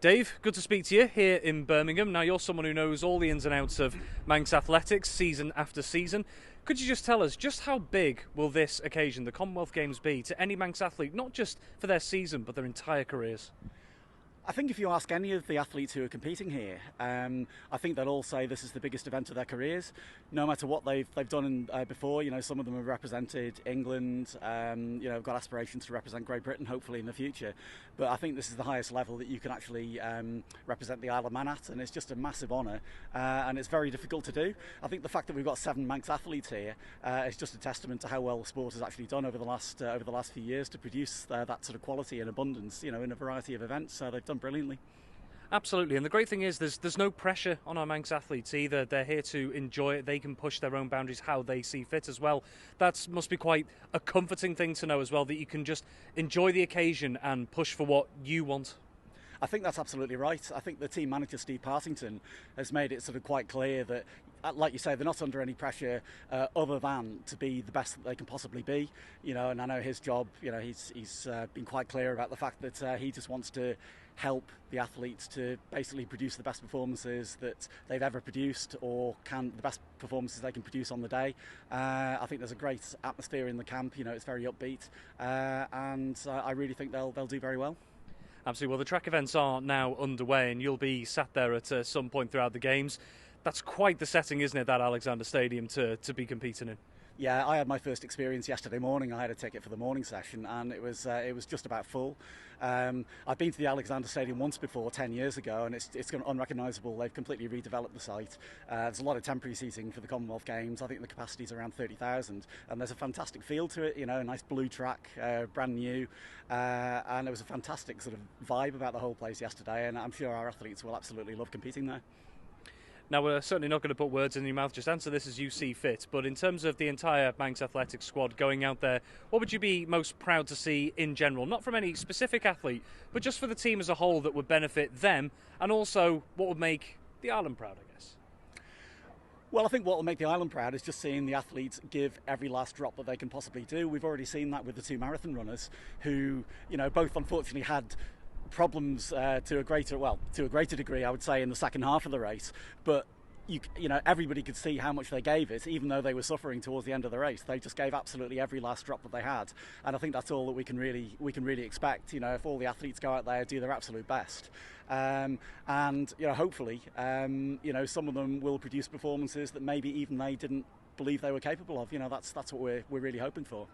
Dave, good to speak to you here in Birmingham. Now, you're someone who knows all the ins and outs of Manx athletics season after season. Could you just tell us just how big will this occasion, the Commonwealth Games, be to any Manx athlete, not just for their season, but their entire careers? I think if you ask any of the athletes who are competing here, I think they'll all say this is the biggest event of their careers, no matter what they've done before. You know, some of them have represented England, have got aspirations to represent Great Britain, hopefully in the future. But I think this is the highest level that you can actually represent the Isle of Man at, and it's just a massive honour, and it's very difficult to do. I think the fact that we've got 7 Manx athletes here is just a testament to how well the sport has actually done over the last few years to produce that sort of quality and abundance, in a variety of events. So they've done brilliantly. Absolutely, and the great thing is there's no pressure on our Manx athletes either. They're here to enjoy it. They can push their own boundaries how they see fit as well. That must be quite a comforting thing to know as well, that you can just enjoy the occasion and push for what you want. I think that's absolutely right. I think the team manager, Steve Partington, has made it sort of quite clear that, like you say, they're not under any pressure other than to be the best that they can possibly be. And I know his job, he's been quite clear about the fact that he just wants to help the athletes to basically produce the best performances that they've ever produced, or the best performances they can produce on the day. I think there's a great atmosphere in the camp. It's very upbeat, and I really think they'll do very well. Absolutely. Well, the track events are now underway, and you'll be sat there at some point throughout the games. That's quite the setting, isn't it, that Alexander Stadium to be competing in? Yeah, I had my first experience yesterday morning. I had a ticket for the morning session, and it was just about full. I've been to the Alexander Stadium once before, 10 years ago, and it's unrecognisable. They've completely redeveloped the site. There's a lot of temporary seating for the Commonwealth Games. I think the capacity is around 30,000, and there's a fantastic feel to it. A nice blue track, brand new, and there was a fantastic sort of vibe about the whole place yesterday. And I'm sure our athletes will absolutely love competing there. Now, we're certainly not going to put words in your mouth, just answer this as you see fit. But in terms of the entire Manx athletics squad going out there, what would you be most proud to see in general? Not from any specific athlete, but just for the team as a whole that would benefit them, and also what would make the island proud, I guess. Well, I think what will make the island proud is just seeing the athletes give every last drop that they can possibly do. We've already seen that with the 2 marathon runners who, both unfortunately had problems to a greater degree, I would say, in the second half of the race, but everybody could see how much they gave it, even though they were suffering towards the end of the race. They just gave absolutely every last drop that they had, and I think that's all that we can really expect. If all the athletes go out there, do their absolute best, and hopefully, some of them will produce performances that maybe even they didn't believe they were capable of. That's what we're really hoping for.